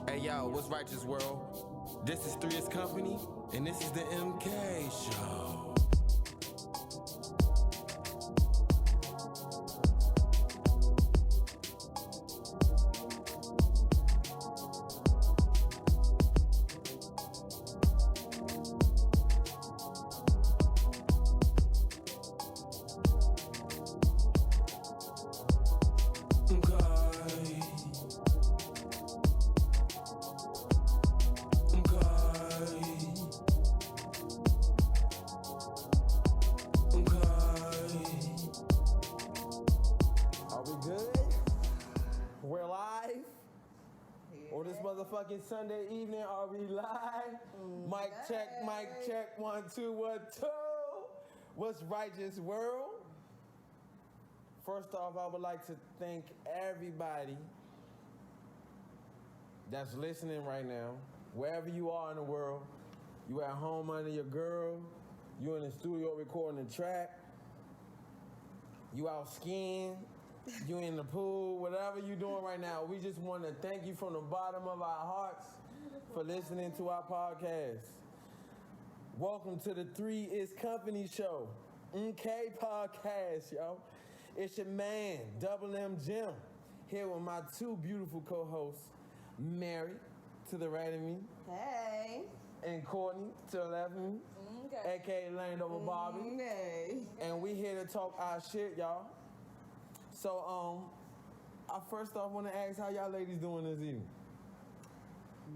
Hey yo, what's righteous world? This is Three's Company, and this is the MK Show. Motherfucking Sunday evening, are we live? Mic check, 1 2 1 2. What's righteous world? First off, I would like to thank everybody that's listening right now, wherever you are in the world. You at home under your girl, you in the studio recording a track, you out skiing, you in the pool, whatever you doing right now, we just want to thank you from the bottom of our hearts for listening to our podcast. Welcome to the Three is Company Show, MK Podcast, yo. It's your man, Double M Jim, here with my two beautiful co-hosts, Mary, to the right of me. Hey. And Courtney, to the left of me. Okay. AKA Landover Bobby. Hey. And we here to talk our shit, y'all. So, I first off want to ask how y'all ladies doing this evening?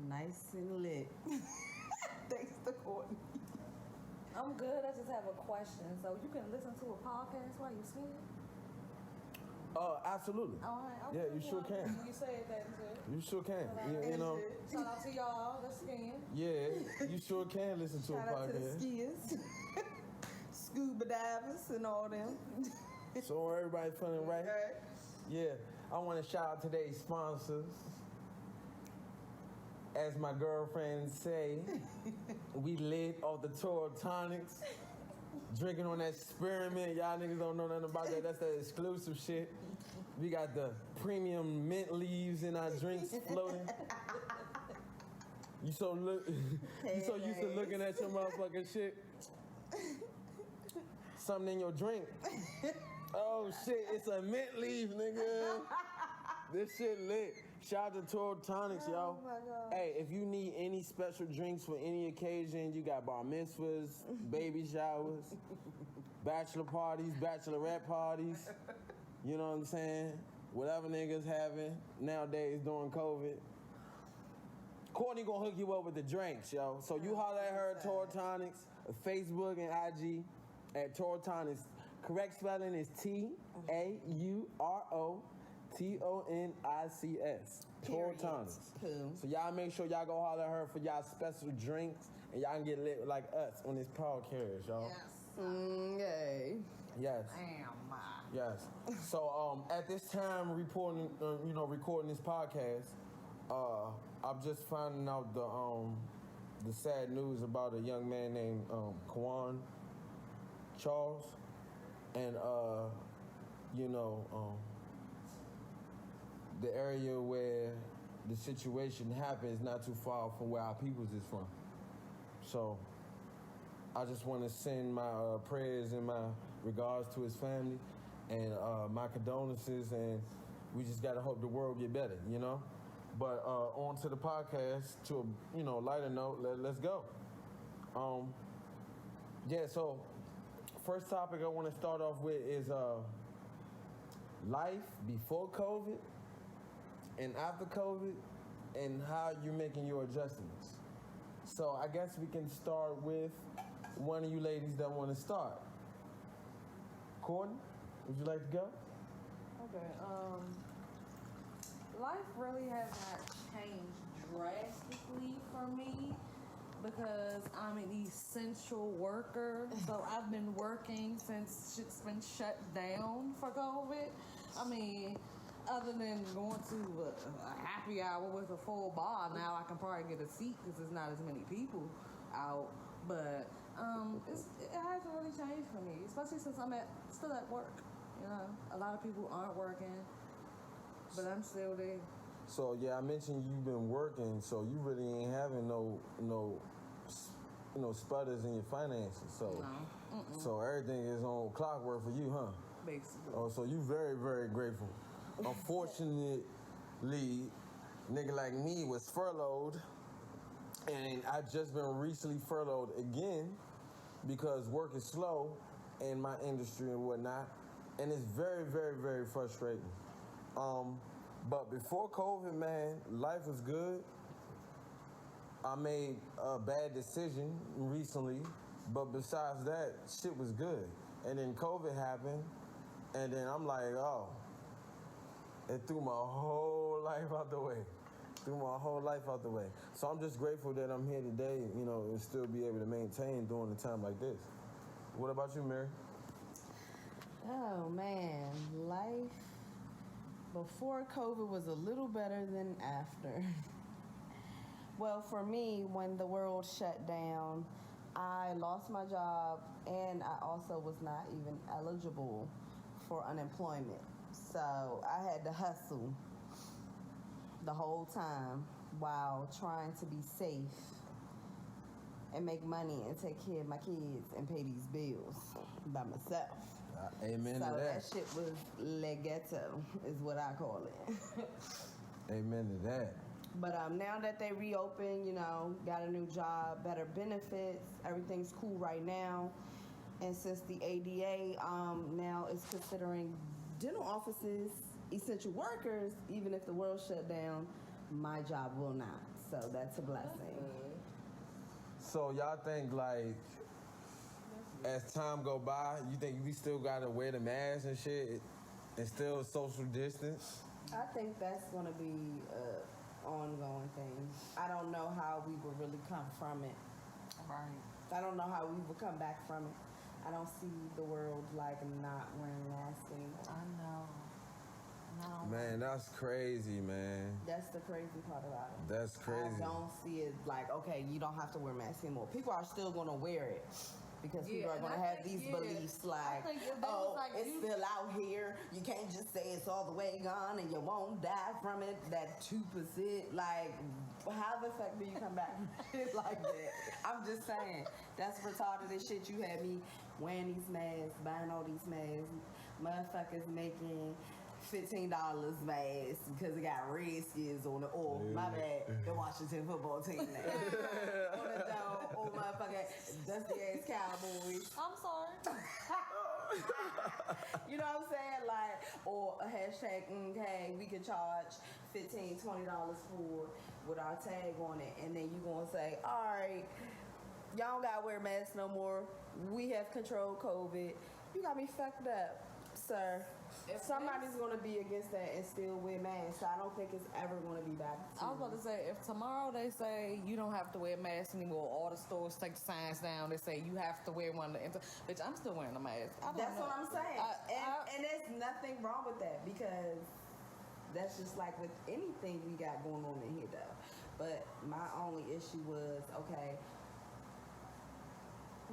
Nice and lit. Thanks to Courtney. I'm good. I just have a question. So you can listen to a podcast while you skiing? Absolutely. All right. Yeah, you sure can. You said that too. You sure can. You know. Shout out to y'all that's skiing. Yeah, you sure can listen to Shout a podcast. Shout out to the skiers, scuba divers, and all them. So everybody feeling right? Okay. Yeah. I want to shout out today's sponsors. As my girlfriends say, we lit off the Toro Tonics. Drinking on that spearmint. Y'all niggas don't know nothing about that. That's that exclusive shit. We got the premium mint leaves in our drinks floating. You so used to looking at your motherfucking shit. Something in your drink. Oh shit, it's a mint leaf, nigga. This shit lit. Shout out to Toro Tonics, y'all. Oh my God. Hey, if you need any special drinks for any occasion, you got bar mitzvahs, baby showers, bachelor parties, bachelorette parties. You know what I'm saying? Whatever niggas having nowadays during COVID. Courtney gonna hook you up with the drinks, yo. So you holler at her at Toro Tonics, Facebook and IG at Toro Tonics. Correct spelling is TAUROTONICS. Toro Tonics. Cool. So y'all make sure y'all go holler at her for y'all special drinks and y'all can get lit like us on this podcast, y'all. Yes. Yay. Yes. Damn. Yes. So at this time recording this podcast, I'm just finding out the sad news about a young man named Kwan Charles, and the area where the situation happened is not too far from where our peoples is from. So I just want to send my prayers and my regards to his family and my condolences, and we just gotta hope the world get better, you know. But on to the podcast, to a lighter note. Let's go. So first topic I want to start off with is life before COVID and after COVID, and how you're making your adjustments. So I guess we can start with one of you ladies that want to start. Courtney, would you like to go? Okay. Life really has not changed drastically for me because I'm an essential worker. So I've been working since shit's been shut down for COVID. I mean, other than going to a happy hour with a full bar, now I can probably get a seat because there's not as many people out. But it hasn't really changed for me, especially since I'm still at work. You know, a lot of people aren't working, but I'm still there. So yeah, I mentioned you've been working, so you really ain't having no sputters in your finances. So so everything is on clockwork for you, huh? Basically. Oh, so you very, very grateful. Unfortunately, nigga like me was furloughed, and I just been recently furloughed again because work is slow in my industry and whatnot, and it's very, very, very frustrating. But before COVID, man, life was good. I made a bad decision recently, but besides that, shit was good. And then COVID happened, and then I'm like, oh, it threw my whole life out the way. So I'm just grateful that I'm here today, and still be able to maintain during a time like this. What about you, Mary? Oh man, life before COVID was a little better than after. Well, for me, when the world shut down, I lost my job and I also was not even eligible for unemployment. So I had to hustle the whole time while trying to be safe and make money and take care of my kids and pay these bills by myself. Amen So to that. shit was legato, is what I call it. Amen to that. But now that they reopened, got a new job, better benefits, everything's cool right now. And since the ADA now is considering dental offices essential workers, even if the world shut down, my job will not. So that's a blessing. So y'all think like, as time go by, you think we still gotta wear the mask and shit and still social distance? I think that's gonna be an ongoing thing. I don't know how we will really come from it. Right. I don't know how we will come back from it. I don't see the world like not wearing masks anymore. I know. No. Man, that's crazy, man. That's the crazy part about it. That's crazy. I don't see it like, okay, you don't have to wear masks anymore. People are still gonna wear it. Because people are going to have these beliefs like, oh, it's still out here. You can't just say it's all the way gone and you won't die from it. That 2%, like, how the fuck do you come back from shit like that? I'm just saying, that's retarded as shit. You had me wearing these masks, buying all these masks. Motherfuckers making $15 masks because it got Redskins on it. Oh, my bad, the Washington football team now. On the dome, oh motherfucker, dusty ass Cowboys. I'm sorry. You know what I'm saying? Like, or a hashtag, hey, we can charge $15, $20 for with our tag on it. And then you gonna say, all right, y'all don't gotta wear masks no more. We have controlled COVID. You got me fucked up, sir. Somebody's gonna be against that and still wear masks. So I don't think it's ever gonna be back. I was about to say, if tomorrow they say you don't have to wear masks anymore, all the stores take the signs down. They say you have to wear one to enter. Bitch, I'm still wearing a mask. That's what I'm saying. And there's nothing wrong with that because that's just like with anything we got going on in here, though. But my only issue was, okay,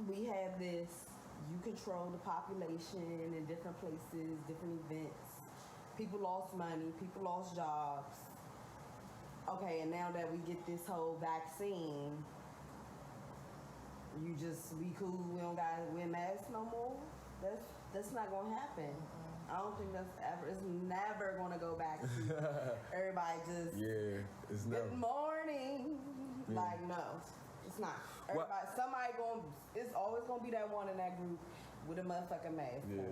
we have this. You control the population in different places, different events. People lost money, people lost jobs. Okay, and now that we get this whole vaccine, you just be cool, we don't gotta wear masks no more? That's not gonna happen. I don't think it's never gonna go back to everybody just, it's good never. morning. Yeah. Like, no. It's not. Everybody, it's always gonna be that one in that group with a motherfucking mask. Yeah.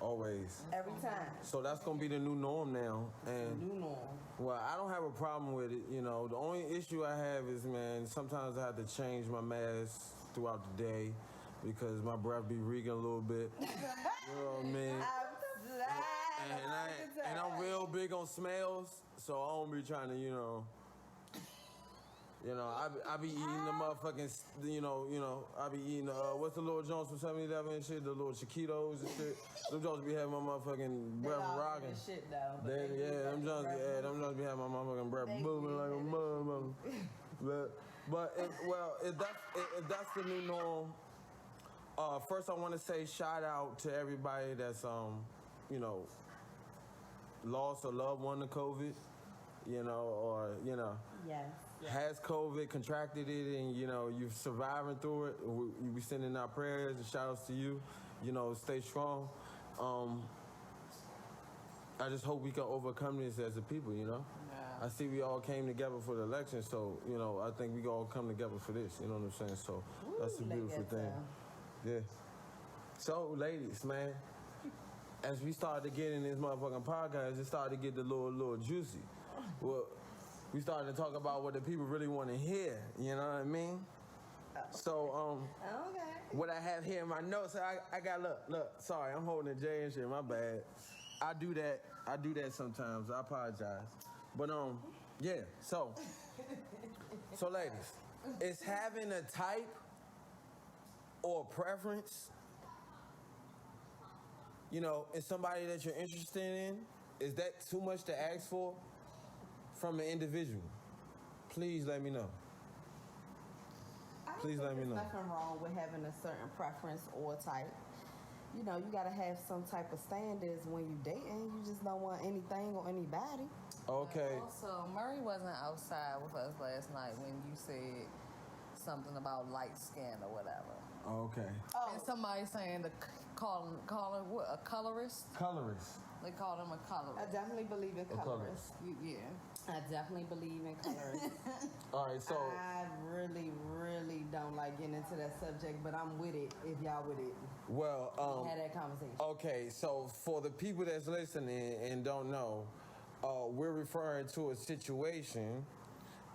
Always. Every time. So that's gonna be the new norm now. And New norm. well, I don't have a problem with it. The only issue I have is, man, sometimes I have to change my mask throughout the day because my breath be reeking a little bit. You know what I mean? And I'm real big on smells, so I don't be trying to, I be eating the motherfucking, I be eating, what's the little Jones from 7-Eleven and shit, the little Chiquitos and shit. Them Jones be having my motherfucking breath rocking. Shit though. Them Jones be having my motherfucking breath moving like a motherfucker. But if that's the new norm, first I want to say shout out to everybody that's, lost a loved one to COVID. or Yes. has COVID, contracted it, and you're surviving through it. We sending our prayers and shout outs to you. Stay strong. I just hope we can overcome this as a people. Yeah. I see we all came together for the election, so I think we all come together for this. You know what I'm saying? So that's a beautiful thing. Yeah. So, ladies, man, as we started to get in this motherfucking podcast, it started to get a little juicy. Well, we started to talk about what the people really want to hear. You know what I mean? So, Okay. what I have here in my notes, I got look. Sorry, I'm holding a J and shit. My bad. I do that sometimes. I apologize. But yeah. So ladies, is having a type or a preference, in somebody that you're interested in, is that too much to ask for from an individual? Please let me know. Please let me know. There's nothing wrong with having a certain preference or type. You gotta have some type of standards when you dating. You just don't want anything or anybody. Okay. Also, Murray wasn't outside with us last night when you said something about light skin or whatever. Okay. And somebody saying call him what, a colorist? Colorist. They call him a colorist. I definitely believe in colorists. Yeah. I definitely believe in colorists. All right, so I really, really don't like getting into that subject, but I'm with it if y'all with it. well, Had that conversation. okay, so for the people that's listening and don't know, we're referring to a situation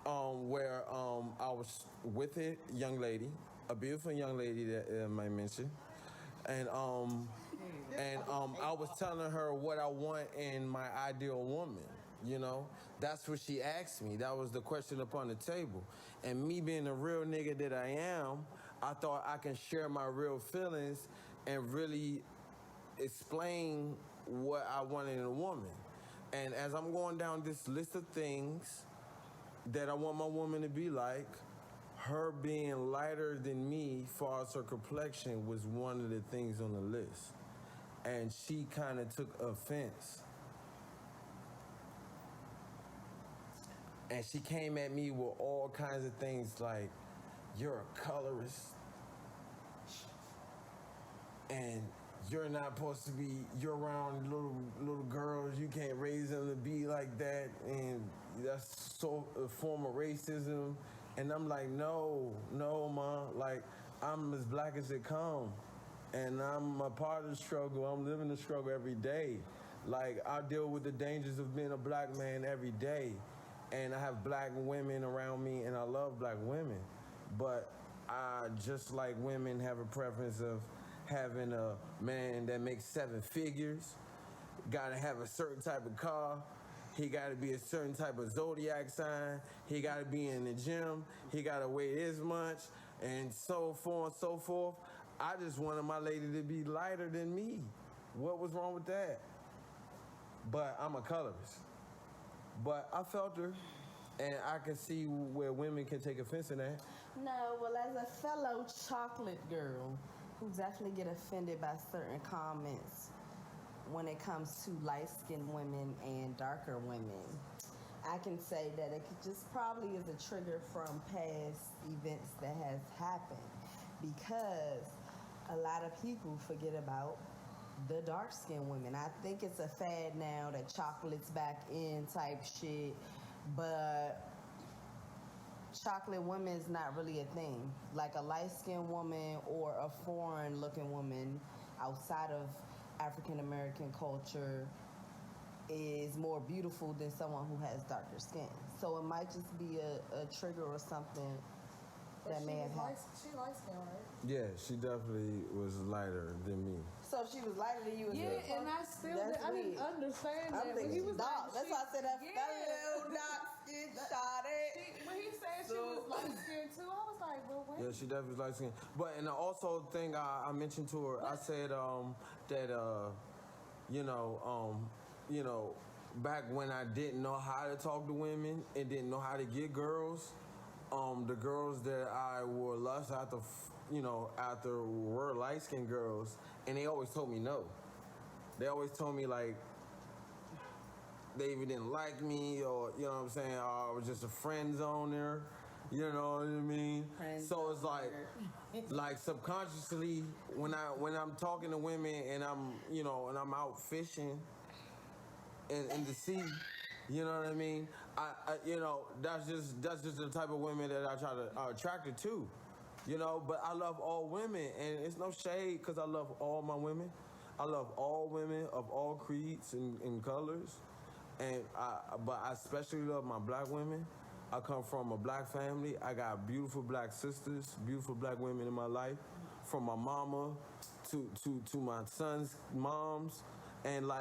where I was with a young lady, a beautiful young lady that I might mention, and I was telling her what I want in my ideal woman. That's what she asked me. That was the question upon the table. And me being the real nigga that I am, I thought I can share my real feelings and really explain what I wanted in a woman. And as I'm going down this list of things that I want my woman to be like, her being lighter than me as far as her complexion was one of the things on the list. And she kind of took offense. And she came at me with all kinds of things like, you're a colorist. And you're not supposed to be, you're around little girls, you can't raise them to be like that. And that's a form of racism. And I'm like, no, ma. Like, I'm as black as it come. And I'm a part of the struggle. I'm living the struggle every day. Like, I deal with the dangers of being a black man every day. And I have black women around me, and I love black women. But I, just like women, have a preference of having a man that makes 7 figures, gotta have a certain type of car, he gotta be a certain type of zodiac sign, he gotta be in the gym, he gotta weigh this much, and so forth and so forth. I just wanted my lady to be lighter than me. What was wrong with that? But I'm a colorist. But I felt her, and I can see where women can take offense in that. No, well, as a fellow chocolate girl who definitely get offended by certain comments when it comes to light-skinned women and darker women, I can say that it just probably is a trigger from past events that has happened, because a lot of people forget about the dark-skinned women. I think it's a fad now that chocolate's back in type shit, but chocolate woman is not really a thing. Like a light-skinned woman or a foreign-looking woman outside of African-American culture is more beautiful than someone who has darker skin. So it might just be a trigger or something that may have happened. She light-skinned, right? Yeah, she definitely was lighter than me. So if she was lighter than you, Yeah, and I didn't understand that. When he was like, that's why I said that fellow dark skin shot it. When he said she was light skinned too, I was like, well, wait. Yeah, she definitely was light skinned. But and also thing I mentioned to her, I said that back when I didn't know how to talk to women and didn't know how to get girls, the girls that I would lust after were light-skinned girls, and they always told me no. They always told me, like, they even didn't like me, or you know what I'm saying, or I was just a friend zoner. You know what I mean? So it's like subconsciously when I'm talking to women and I'm out fishing in the sea, you know what I mean? I that's just the type of women that I try to attracted to, But I love all women, and it's no shade because I love all my women. I love all women of all creeds and colors, but I especially love my black women. I come from a black family. I got beautiful black sisters, beautiful black women in my life, from my mama to my son's moms, and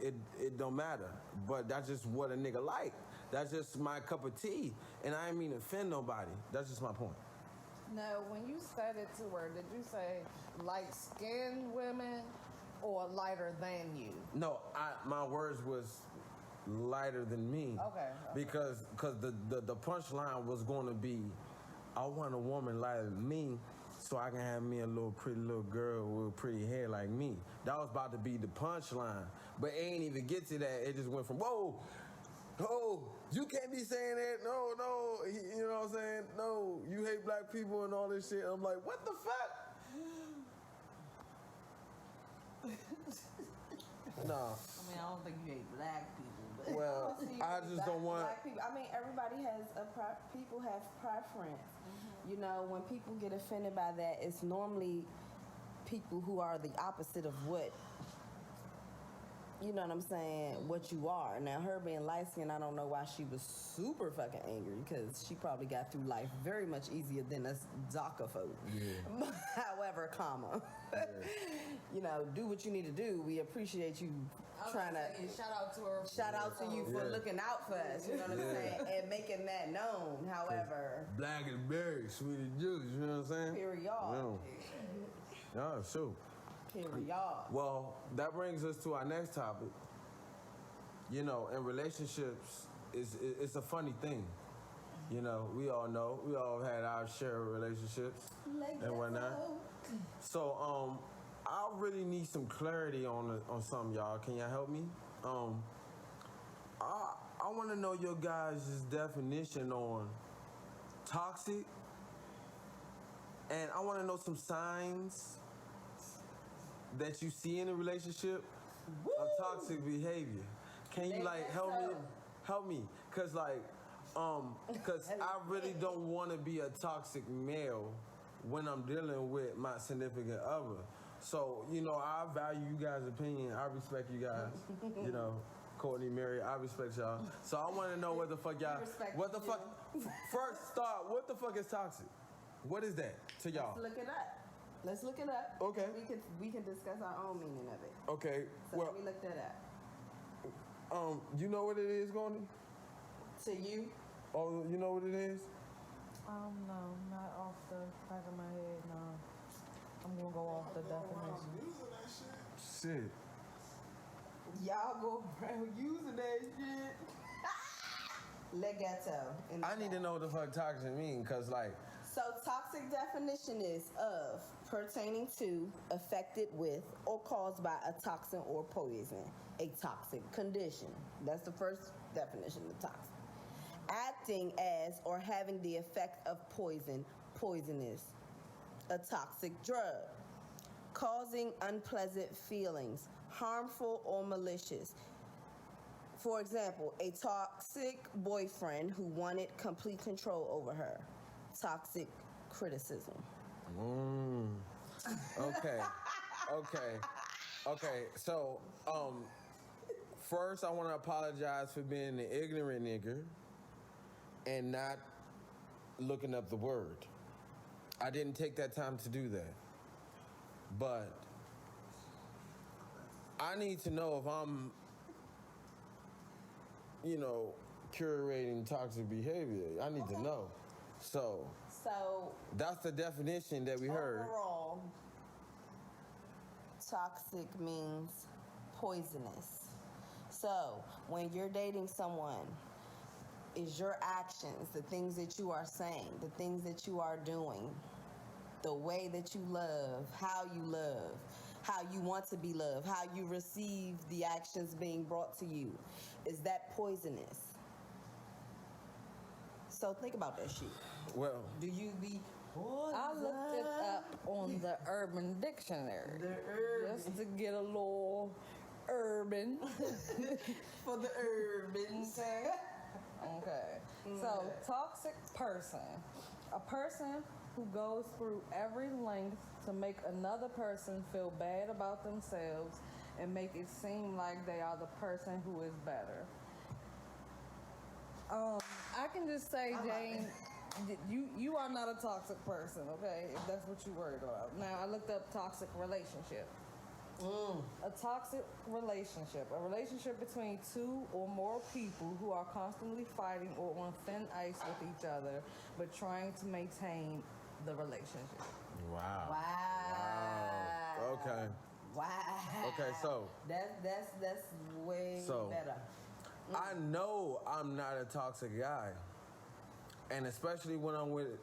it don't matter. But that's just what a nigga like. That's just my cup of tea, and I ain't mean to offend nobody. That's just my point. No, when you said it to her, did you say light-skinned women or lighter than you? No, my words was lighter than me. Okay. Because the punchline was going to be, I want a woman lighter than me so I can have me a pretty little girl with pretty hair like me. That was about to be the punchline. But it ain't even get to that. It just went from, whoa, oh, you can't be saying that. No, you know what I'm saying? No, you hate black people and all this shit. I'm like, what the fuck? No. I mean, I don't think you hate black people. But well, I just don't want. Black people. I mean, everybody has people have preference. Mm-hmm. When people get offended by that, it's normally people who are the opposite of what. You know what I'm saying? What you are. Now, her being light-skinned, I don't know why she was super fucking angry, because she probably got through life very much easier than us DACA folk. Yeah. However, yeah. Do what you need to do. We appreciate you trying to. Shout out to her. Shout out to you for looking out for us. You know what I'm saying? And making that known. However, black is berry, sweet as juice. You know what I'm saying? Period. Yeah, sure. Period. Well, that brings us to our next topic. In relationships, it's a funny thing. We all know. We all had our share of relationships and whatnot. So, I really need some clarity on something, y'all. Can y'all help me? I want to know your guys' definition on toxic, and I want to know some signs that you see in a relationship of toxic behavior. Can you help me? Cause I really don't want to be a toxic male when I'm dealing with my significant other. So, I value you guys' opinion. I respect you guys. Courtney, Mary, I respect y'all. So I want to know what the fuck y'all, first start, what the fuck is toxic? What is that to y'all? Let's look it up. Okay. We can discuss our own meaning of it. Okay. So let me look that up. You know what it is, Gordon? To you? Oh, you know what it is? No, not off the back of my head, no. I'm gonna go off the definition. Shit. Y'all go around using that shit. Legato. I need to know what the fuck toxic mean, cause So toxic definition is of pertaining to, affected with, or caused by a toxin or poison. A toxic condition. That's the first definition of toxic. Acting as or having the effect of poisonous. A toxic drug. Causing unpleasant feelings, harmful or malicious. For example, a toxic boyfriend who wanted complete control over her. Toxic criticism. Okay. So, first I want to apologize for being an ignorant nigger and not looking up the word. I didn't take that time to do that. But I need to know if I'm, curating toxic behavior. I need to know. So that's the definition that we heard. Overall, toxic means poisonous. So when you're dating someone, is your actions, the things that you are saying, the things that you are doing, the way that you love, how you love, how you want to be loved, how you receive the actions being brought to you. Is that poisonous? So think about that shit. Well, Do you be poisoned? I looked it up on the Urban Dictionary. Just to get a little urban. For the urban. Okay. So, toxic person. A person who goes through every length to make another person feel bad about themselves and make it seem like they are the person who is better. I can just say, Jane, you are not a toxic person, okay? If that's what you're worried about. Now, I looked up toxic relationship. A toxic relationship, a relationship between two or more people who are constantly fighting or on thin ice with each other, but trying to maintain the relationship. wow. Wow. Okay. Wow. Okay, so that's way better. I know I'm not a toxic guy. And especially when I'm with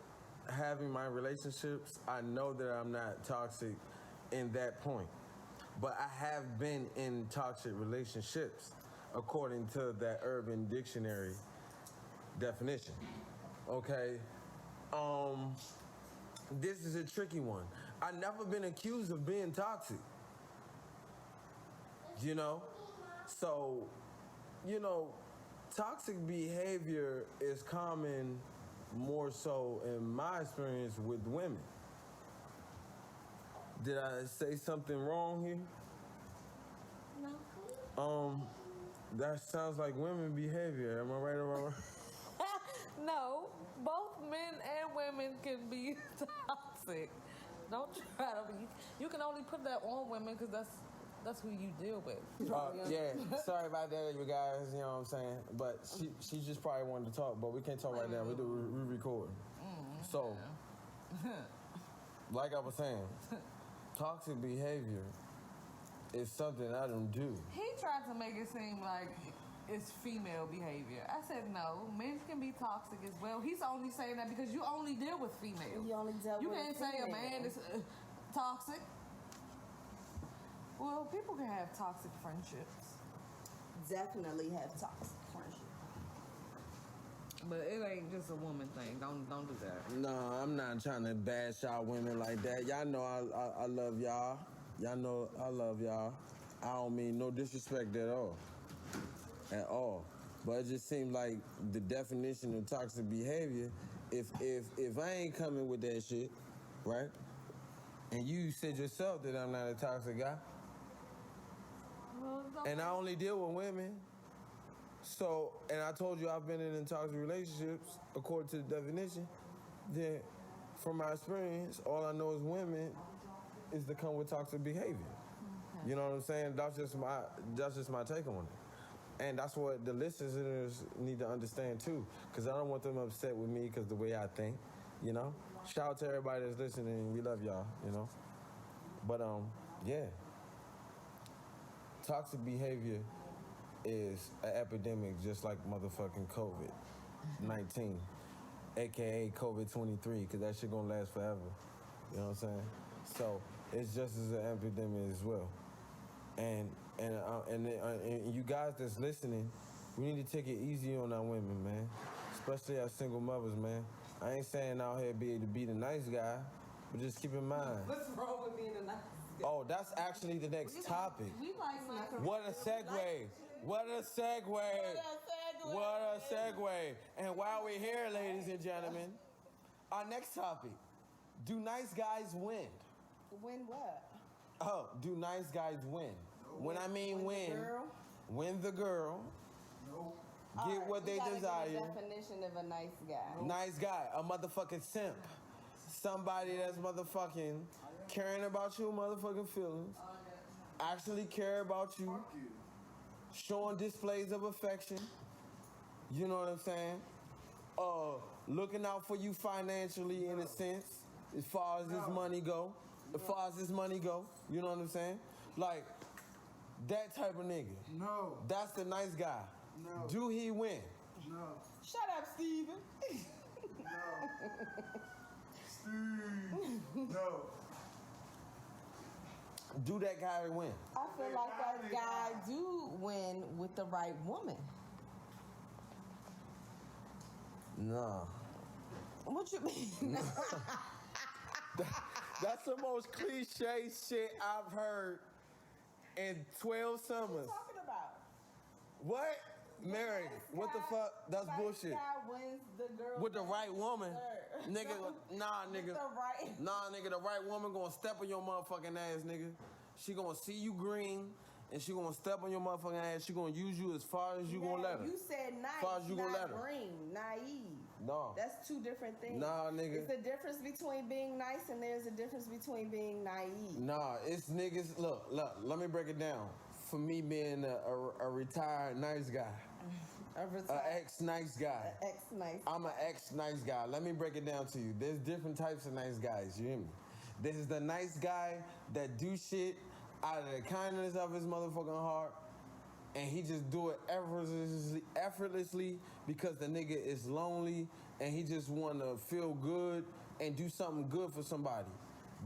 having my relationships, I know that I'm not toxic in that point. But I have been in toxic relationships according to that Urban Dictionary definition. Okay? This is a tricky one. I've never been accused of being toxic. You know? So, you know, toxic behavior is common more so in my experience with women. Did I say something wrong here? No. That sounds like women behavior. Am I right or wrong? No, both men and women can be toxic. Don't try to be. You can only put that on women because that's who you deal with. Yeah, sorry about that, you guys. You know what I'm saying? But she just probably wanted to talk, but we can't talk right now. We record. So, like I was saying, toxic behavior is something I don't do. He tried to make it seem like it's female behavior. I said no, men can be toxic as well. He's only saying that because you only deal with females. You only deal with can't say a man is toxic. Well, people can have toxic friendships. Definitely have toxic friendships. But it ain't just a woman thing. Don't do that. No, I'm not trying to bash y'all women like that. Y'all know I love y'all. Y'all know I love y'all. I don't mean no disrespect at all. At all. But it just seems like the definition of toxic behavior, if I ain't coming with that shit, right? And you said yourself that I'm not a toxic guy. And I only deal with women. So, and I told you I've been in toxic relationships according to the definition. Then, from my experience, all I know is women is to come with toxic behavior. Okay. You know what I'm saying? That's just my take on it. And that's what the listeners need to understand too, because I don't want them upset with me because the way I think, you know? Shout out to everybody that's listening. We love y'all, you know? But, yeah. Toxic behavior is an epidemic just like motherfucking COVID-19, aka COVID-23, because that shit gonna last forever. You know what I'm saying? So it's just as an epidemic as well. And you guys that's listening, we need to take it easy on our women, man. Especially our single mothers, man. I ain't saying out here to be the nice guy, but just keep in mind. What's wrong with being a nice guy? Oh, that's actually the next topic. What a segue. What a segue. What a segue. And while we're here, ladies and gentlemen, our next topic. Do nice guys win? Win what? Oh, do nice guys win? When I mean win, win the girl. No. Get right, what they desire. Get a definition of a nice guy. Nice guy, a motherfucking simp. Somebody that's motherfucking caring about your motherfucking feelings. Actually care about you. Showing displays of affection. You know what I'm saying? Looking out for you financially in a sense, as far as this money go. As far as this money go. You know what I'm saying? Like, that type of nigga. No. That's the nice guy. No. Do he win? No. Shut up, Steven. No. Steve. No. do that guy win? I feel like that guy do win with the right woman. No. What you mean? That's the most cliche shit I've heard in 12 summers. What are you talking about? What? Mary, what the fuck? That's bullshit. Guy wins the girl With the right woman. Nigga, nah, nigga. The right woman gonna step on your motherfucking ass, nigga. She gonna see you green, and she gonna step on your motherfucking ass. She gonna use you as far as you gonna let her. You said nice, far as you not gonna let her. green, naive. No. That's two different things. Nah, nigga. It's the difference between being nice and there's a difference between being naive. Nah, it's niggas. Look, let me break it down. For me being a retired nice guy. An ex-nice guy. Ex-nice. I'm an ex-nice guy. Let me break it down to you. There's different types of nice guys, you hear me? There's the nice guy that do shit out of the kindness of his motherfucking heart, and he just do it effortlessly because the nigga is lonely and he just want to feel good and do something good for somebody.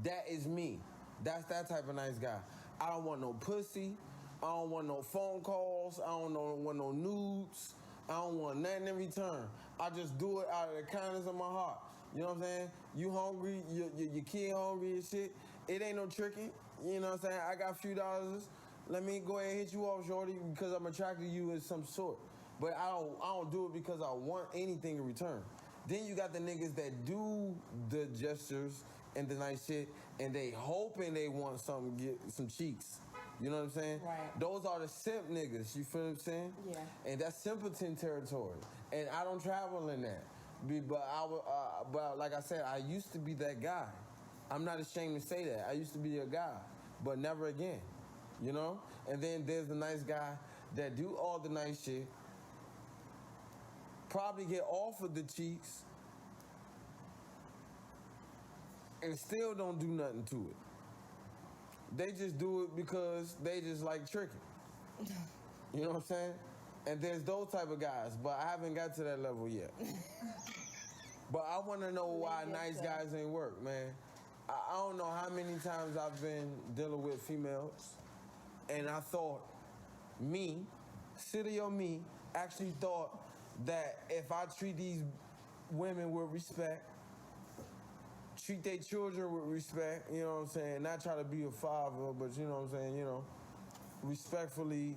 That is me. That's that type of nice guy. I don't want no pussy. I don't want no phone calls. I don't want no nudes. I don't want nothing in return. I just do it out of the kindness of my heart. You know what I'm saying? You hungry, your kid hungry and shit. It ain't no tricking. You know what I'm saying? I got a few dollars. Let me go ahead and hit you off, shorty, because I'm attracted to you in some sort. But I don't do it because I want anything in return. Then you got the niggas that do the gestures and the nice shit, and they hoping they want something, get some cheeks. You know what I'm saying? Right. Those are the simp niggas, you feel what I'm saying? Yeah. And that's simpleton territory. And I don't travel in that. But like I said, I used to be that guy. I'm not ashamed to say that. I used to be a guy, but never again. You know? And then there's the nice guy that do all the nice shit, probably get offered the cheeks, and still don't do nothing to it. They just do it because they just like tricking. You know what I'm saying? And there's those type of guys, but I haven't got to that level yet. But I want to know why nice guys ain't work, man. I don't know how many times I've been dealing with females, and I thought, city of me, actually thought that if I treat these women with respect, treat their children with respect, you know what I'm saying? Not try to be a father, but you know what I'm saying, you know, respectfully,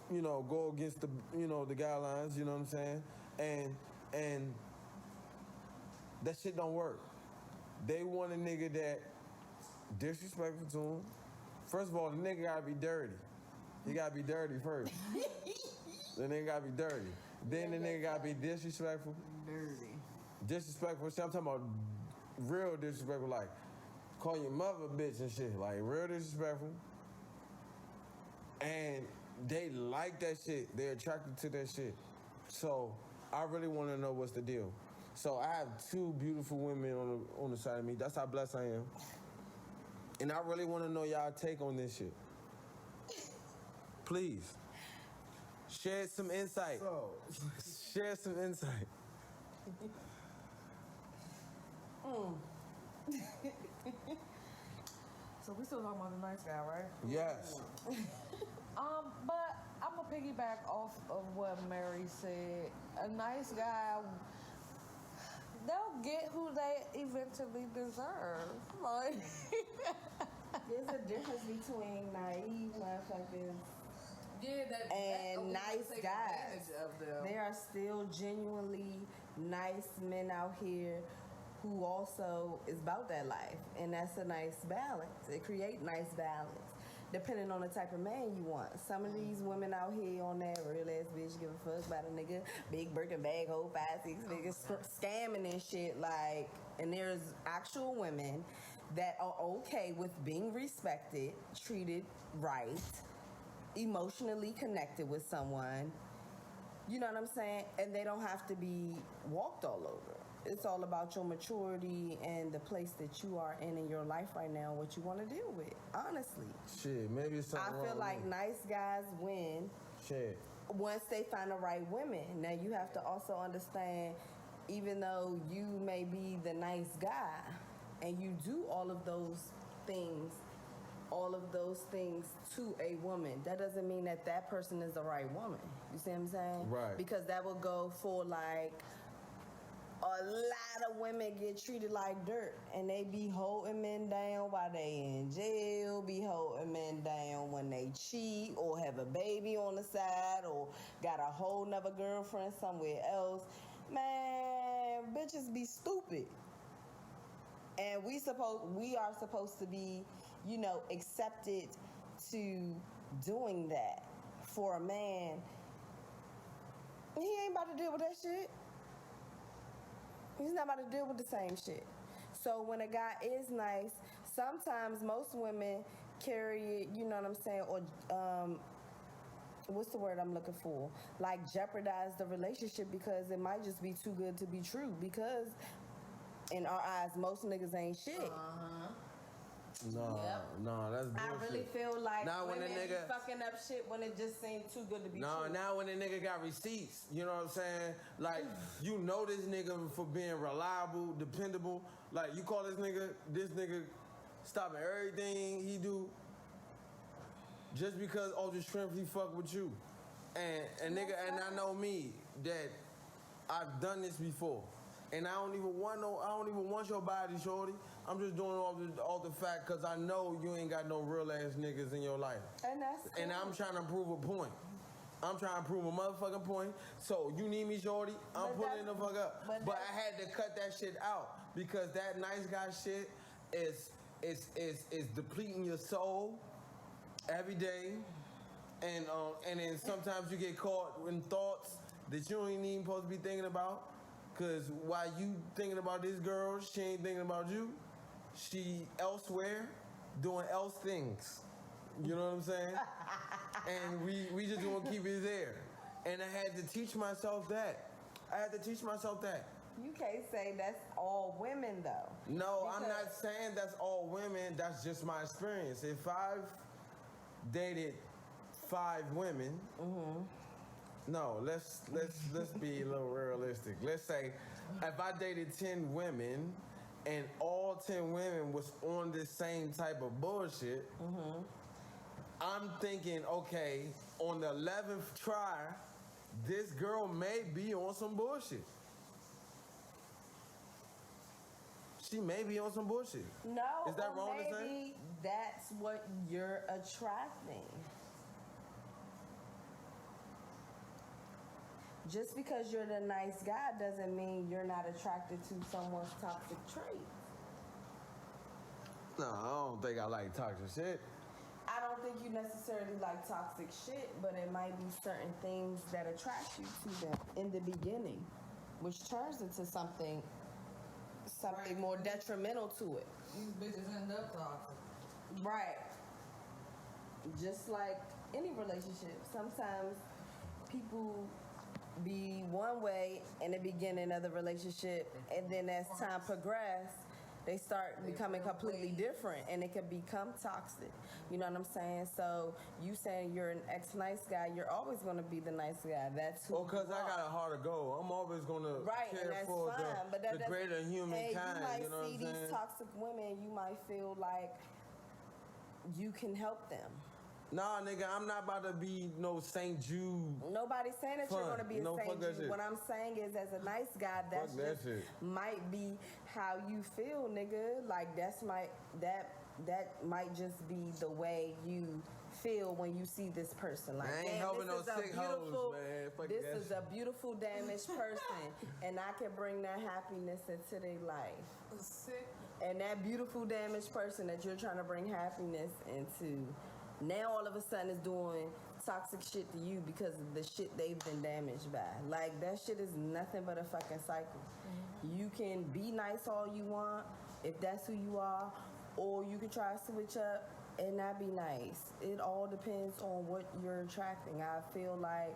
you know, go against the, you know, the guidelines, you know what I'm saying? And that shit don't work. They want a nigga that disrespectful to them. First of all, the nigga gotta be dirty. He gotta be dirty first. The nigga gotta be dirty. Then the nigga gotta be disrespectful. Dirty. Disrespectful shit. I'm talking about real disrespectful, like call your mother a bitch and shit. Like real disrespectful. And they like that shit. They're attracted to that shit. So I really want to know what's the deal. So I have two beautiful women on the side of me. That's how blessed I am. And I really want to know y'all take on this shit. Please. Share some insight. Share some insight. So we still talking about the nice guy, right? Yes. But I'm gonna piggyback off of what Mary said. A nice guy, they'll get who they eventually deserve. Like, there's a difference between naive motherfuckers and nice guys. There are still genuinely nice men out here who also is about that life, and that's a nice balance. It creates nice balance depending on the type of man you want. Some of these women out here on that real ass bitch give a fuck about a nigga, big Birkin bag, hold 5, 6 figures, scamming and shit, like, and there's actual women that are okay with being respected, treated right, emotionally connected with someone, you know what I'm saying? And they don't have to be walked all over. It's all about your maturity and the place that you are in your life right now, what you want to deal with, honestly. Shit, maybe it's something wrong. I feel like nice guys win once they find the right women. Now, you have to also understand, even though you may be the nice guy and you do all of those all of those things to a woman, that doesn't mean that that person is the right woman. You see what I'm saying? Right. Because that would go for like a lot of women get treated like dirt and they be holding men down while they in jail, be holding men down when they cheat or have a baby on the side or got a whole nother girlfriend somewhere else. Man, bitches be stupid. And we are supposed to be, you know, accepted to doing that for a man. He ain't about to deal with that shit. He's not about to deal with the same shit. So when a guy is nice, sometimes most women carry it, you know what I'm saying, or what's the word I'm looking for? Like jeopardize the relationship because it might just be too good to be true. Because in our eyes, most niggas ain't shit. No, that's bullshit. I really feel like now when women a nigga be fucking up shit when it just seems too good to be true. Now when a nigga got receipts, you know what I'm saying? Like, you know this nigga for being reliable, dependable. Like, you call this nigga stopping everything he do just because all the strength he fuck with you. And nigga, and I know me, that I've done this before. And I don't even want your body, shorty. I'm just doing all the fact because I know you ain't got no real ass niggas in your life. And that's cool. And I'm trying to prove a point. I'm trying to prove a motherfucking point. So you need me, shorty? I'm pulling the fuck up. But I had to cut that shit out because that nice guy shit is depleting your soul every day. And then sometimes you get caught in thoughts that you ain't even supposed to be thinking about. Cause while you thinking about this girl, she ain't thinking about you. She elsewhere doing else things. You know what I'm saying? And we just want to keep it there. And I had to teach myself that. You can't say that's all women though. No, I'm not saying that's all women. That's just my experience. If I've dated 5 women, no, let's be a little realistic. Let's say if I dated 10 women and all 10 women was on this same type of bullshit, I'm thinking, okay, on the 11th try, this girl may be on some bullshit. She may be on some bullshit. No, is that wrong to say? Maybe that's what you're attracting. Just because you're the nice guy doesn't mean you're not attracted to someone's toxic traits. No, I don't think I like toxic shit. I don't think you necessarily like toxic shit, but it might be certain things that attract you to them in the beginning, which turns into something more detrimental to it. These bitches end up toxic. Right. Just like any relationship, sometimes people be one way in the beginning of the relationship, and then as time progresses, they start becoming completely different, and it can become toxic. You know what I'm saying? So you saying you're an ex-nice guy, you're always going to be the nice guy. That's who. Well, because I got a heart to go. I'm always going to care for the greater humankind. You know what I'm saying? You might see these toxic women, you might feel like you can help them. Nah, nigga, I'm not about to be no St. Jude. Nobody's saying that you're going to be a St. Jude. What I'm saying is, as a nice guy, that's just might be how you feel, nigga. Like that might just be the way you feel when you see this person. Like, I ain't helping no sick hoes, man. This is a beautiful, damaged person, and I can bring that happiness into their life. Sick. And that beautiful, damaged person that you're trying to bring happiness into, now all of a sudden is doing toxic shit to you because of the shit they've been damaged by. Like, that shit is nothing but a fucking cycle. You can be nice all you want, if that's who you are, or you can try to switch up and not be nice. It all depends on what you're attracting. I feel like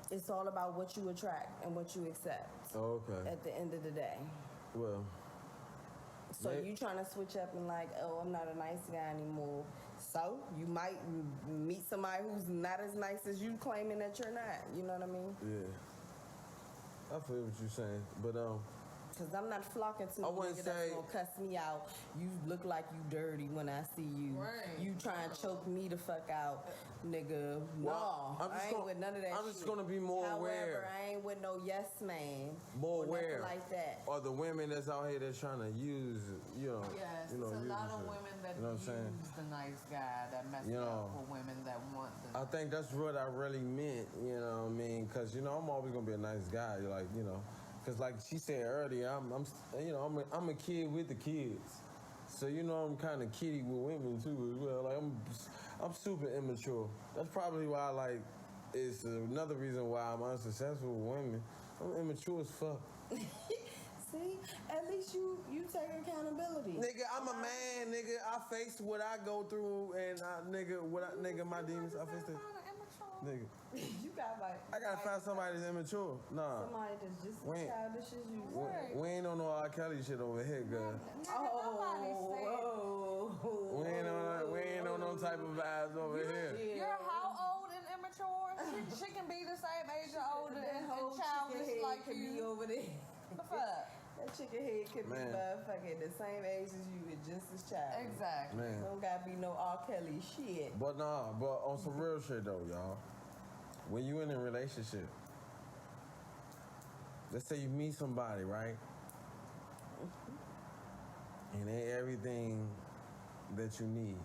it's all about what you attract and what you accept. Oh, okay. At the end of the day. Well. So you trying to switch up and like, oh, I'm not a nice guy anymore. So you might meet somebody who's not as nice as you claiming that you're not. You know what I mean? Yeah. I feel what you're saying, but Because I'm not flocking to a nigga that's gonna cuss me out. You look like you dirty when I see you. Right. You try and choke me the fuck out, nigga. Well, no, I ain't with none of that I'm just gonna be more aware. However, I ain't with no yes man. More aware. Like that. Or the women that's out here that's trying to use, Yes, you know, it's a use lot of it. women that You know what I'm saying? use the nice guy that mess up for women that want the. I think that's what I really meant, you know what I mean? Because, I'm always going to be a nice guy, because like she said earlier, I'm a kid with the kids. So, I'm kind of kiddie with women too as well. Like, I'm super immature. That's probably why, it's another reason why I'm unsuccessful with women. I'm immature as fuck. See, at least you take accountability. Nigga, I'm a man, nigga. I face what I go through, and my demons, I face it. Nigga. You got I gotta find somebody that's immature. Nah. Somebody that's just as childish as you. We ain't on no R. Kelly shit over here, girl. We ain't on no type of vibes over here. You're how old and immature? She can be the same age or older and childish like could you. be over there. The fuck? That chicken head could be motherfucking the same age as you and just as childish. Exactly. Man. Don't gotta be no R. Kelly shit. But on some real shit though, y'all. When you in a relationship, let's say you meet somebody, right? And they everything that you need.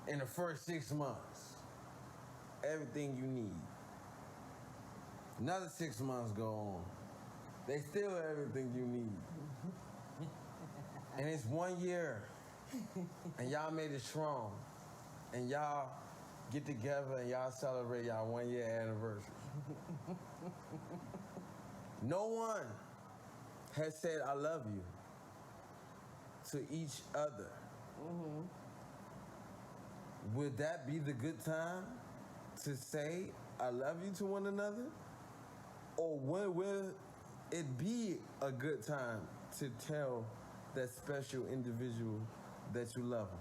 In the first 6 months, everything you need. Another 6 months go on. They still everything you need. And it's 1 year. And y'all made it strong. And y'all get together and y'all celebrate y'all 1 year anniversary. No one has said I love you to each other. Mm-hmm. Would that be the good time to say I love you to one another? Or when will it be a good time to tell that special individual that you love them?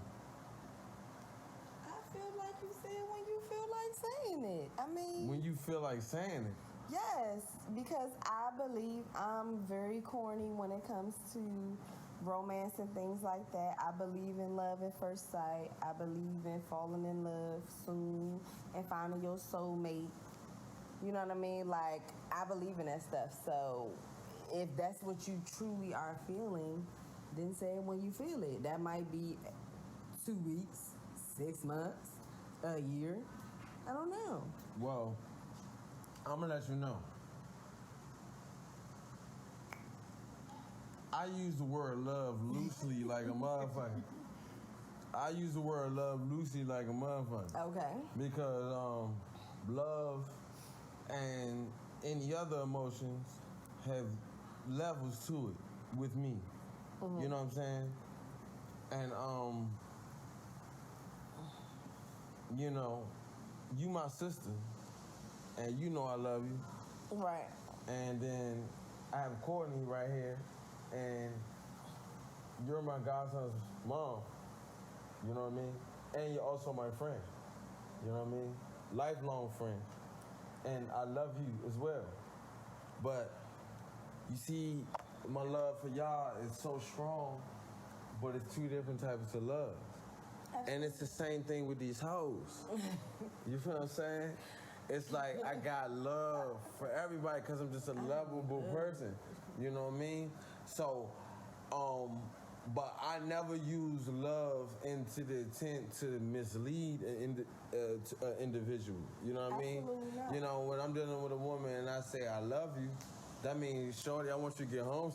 I feel like you said when you feel like saying it. I mean... When you feel like saying it? Yes, because I believe I'm very corny when it comes to romance and things like that. I believe in love at first sight. I believe in falling in love soon and finding your soulmate. You know what I mean? Like, I believe in that stuff. So if that's what you truly are feeling, then say it when you feel it. That might be 2 weeks, 6 months, a year. I don't know. Well, I'm gonna let you know. I use the word love loosely like a motherfucker. I use the word love loosely like a motherfucker. Okay. Because love and any other emotions have levels to it with me. Mm-hmm. You know what I'm saying? And you my sister, and you know I love you. Right. And then I have Courtney right here, and you're my godson's mom. You know what I mean? And you're also my friend. You know what I mean? Lifelong friend. And I love you as well. But you see, my love for y'all is so strong, but it's two different types of love. And it's the same thing with these hoes. You feel what I'm saying? It's like I got love for everybody because I'm just a lovable person. You know what I mean? So, but I never use love into the intent to mislead an individual. You know what I mean? Not. You know, when I'm dealing with a woman and I say I love you, that means, shorty, I want you to get home.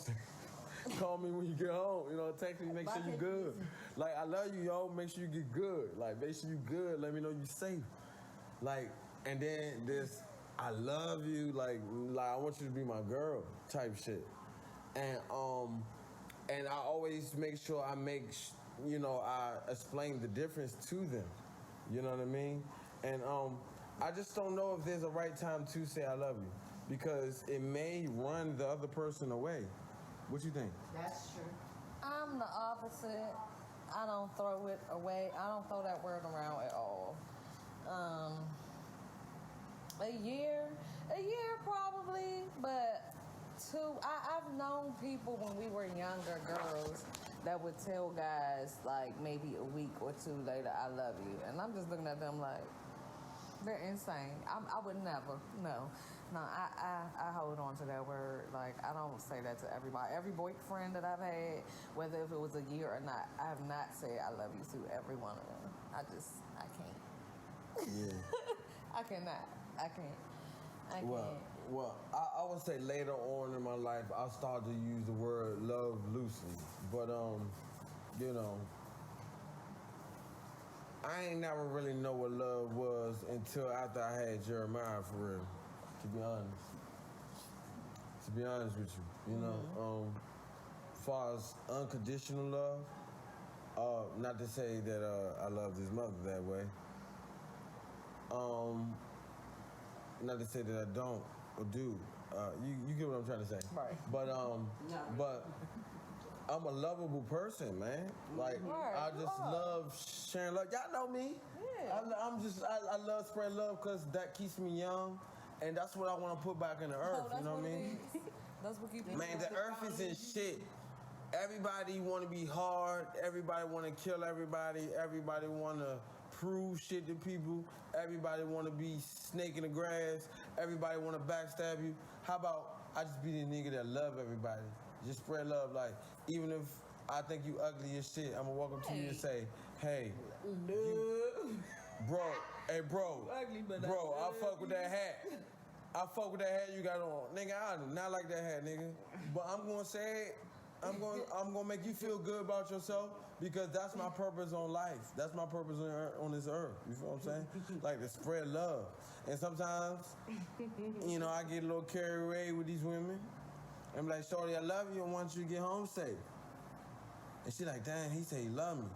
Call me when you get home. You know, text me, make sure you good. Like, I love you, yo. Make sure you get good. Like, make sure you good. Let me know you safe. Like, and then this, I love you. Like I want you to be my girl type shit. And I always make sure I I explain the difference to them. You know what I mean? And I just don't know if there's a right time to say I love you because it may run the other person away. What you think? That's true. I'm the opposite. I don't throw it away. I don't throw that word around at all. A year probably, but I've known people when we were younger girls that would tell guys like maybe a week or two later, I love you. And I'm just looking at them like, they're insane. I would never. No, I hold on to that word. Like, I don't say that to everybody. Every boyfriend that I've had, whether if it was a year or not, I have not said I love you to every one of them. I can't. Yeah. I cannot. I can't. Well, I would say later on in my life, I started to use the word love loosely. But, you know, I ain't never really know what love was until after I had Jeremiah, for real, to be honest. To be honest with you, you know, as far as unconditional love, not to say that I loved his mother that way. Not to say that I don't or do. You get what I'm trying to say. Right. But I'm a lovable person, man. Like, I just love sharing love. Y'all know me. Yeah. I love spreading love because that keeps me young, and that's what I want to put back in the earth. You know what I mean? That's what keeps me. Man, the earth is in shit. Everybody want to be hard. Everybody want to kill everybody. Everybody want to prove shit to people. Everybody want to be snake in the grass. Everybody want to backstab you. How about I just be the nigga that love everybody? Just spread love. Like, even if I think you ugly as shit, I'm gonna walk up to you and say, hey, bro, I fuck with that hat. I fuck with that hat you got on. Nigga, I do not like that hat, nigga. But I'm gonna say it. I'm gonna make you feel good about yourself because that's my purpose on life. That's my purpose on this earth. You feel what I'm saying? Like, to spread love. And sometimes, you know, I get a little carried away with these women. I'm like, shorty, I love you. I want you to get home safe. And she like, damn, he said he love me.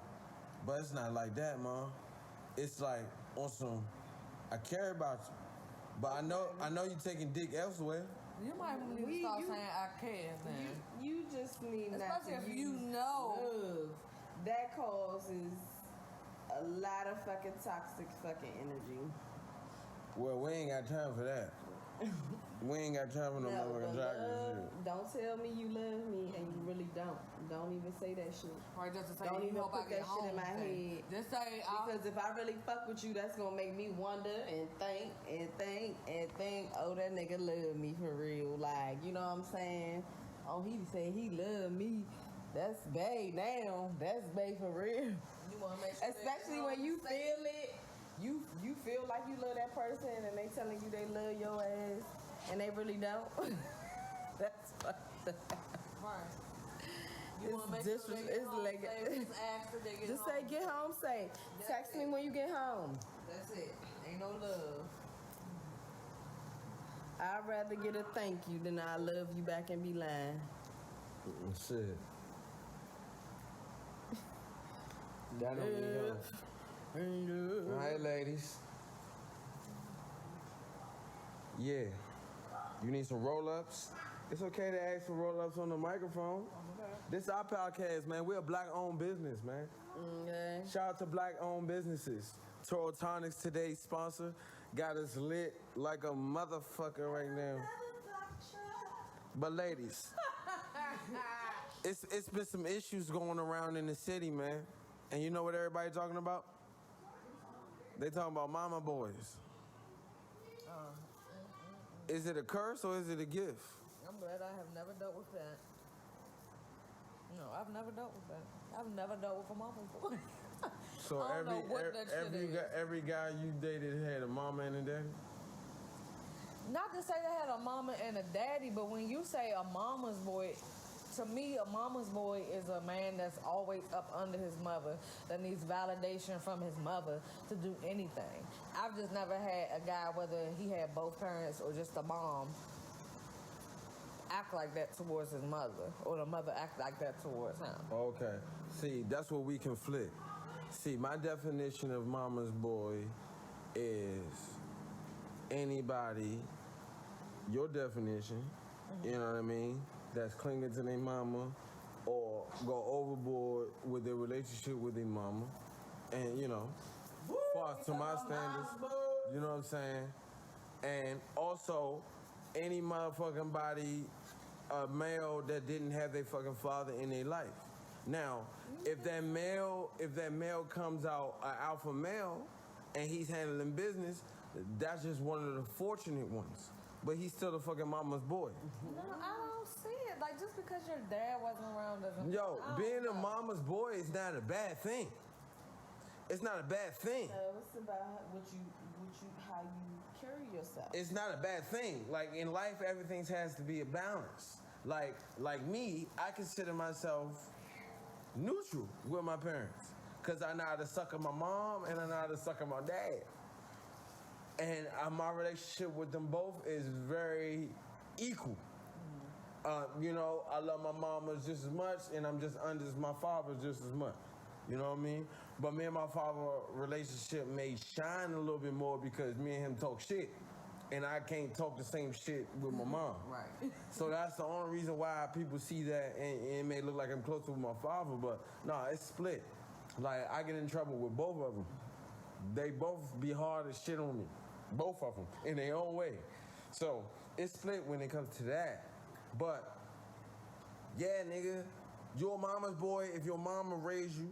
But it's not like that, Mom. It's like on some, I care about you. But I know you taking dick elsewhere. You might need to stop saying I care then. You just need not to especially if use you know. love. That causes a lot of fucking toxic fucking energy. Well, we ain't got time for that. We ain't got time for no motherfucking toxic shit. Don't tell me you love me and you really don't. Don't even say that shit. Or just to say Don't you even hope I put get that shit in home my head. Just say because if I really fuck with you, that's gonna make me wonder and think, oh, that nigga love me for real. Like, you know what I'm saying? Oh, he said he love me. That's bae now. That's bae for real. You wanna make sure especially when you feel it. You feel like you love that person and they telling you they love your ass and they really don't. That's fucked up. Right. Just say get home safe. Text me when you get home. That's it. Ain't no love. I'd rather get a thank you than I love you back and be lying. Shit. That don't mean no. All right, ladies. Yeah. You need some roll-ups? It's okay to ask for roll-ups on the microphone. This is our podcast, man. We're a black-owned business, man. Okay. Shout out to black-owned businesses. Toro Tonics, today's sponsor, got us lit like a motherfucker right now. But ladies, it's been some issues going around in the city, man. And you know what everybody talking about? They talking about mama boys. Is it a curse or is it a gift? I'm glad I have never dealt with that. No, I've never dealt with that. I've never dealt with a mama boy. So every guy you dated had a mama and a daddy? Not to say they had a mama and a daddy, but when you say a mama's boy, to me, a mama's boy is a man that's always up under his mother, that needs validation from his mother to do anything. I've just never had a guy, whether he had both parents or just a mom, act like that towards his mother, or the mother act like that towards him. Okay. See, that's where we conflict. See, my definition of mama's boy is anybody, your definition, you know what I mean, that's clinging to their mama or go overboard with their relationship with their mama. And, you know, far to my standards, you know what I'm saying? And also, any motherfucking body a male that didn't have their fucking father in their life. Now, if that male comes out an alpha male and he's handling business, that's just one of the fortunate ones. But he's still a fucking mama's boy. No, I don't see it. Like, just because your dad wasn't around doesn't... Yo, being a mama's boy is not a bad thing. It's not a bad thing. It's about how you carry yourself. It's not a bad thing. Like, in life, everything has to be a balance. Like me, I consider myself neutral with my parents. Because I know how to suck on my mom and I know how to suck on my dad. And my relationship with them both is very equal. You know, I love my mama just as much, and I'm just under my father just as much. You know what I mean? But me and my father relationship may shine a little bit more because me and him talk shit. And I can't talk the same shit with my mom. Right. So that's the only reason why people see that, and it may look like I'm closer with my father, but no, it's split. Like, I get in trouble with both of them. They both be hard as shit on me. Both of them, in their own way. So, it's split when it comes to that. But, yeah, nigga, you're a mama's boy if your mama raised you.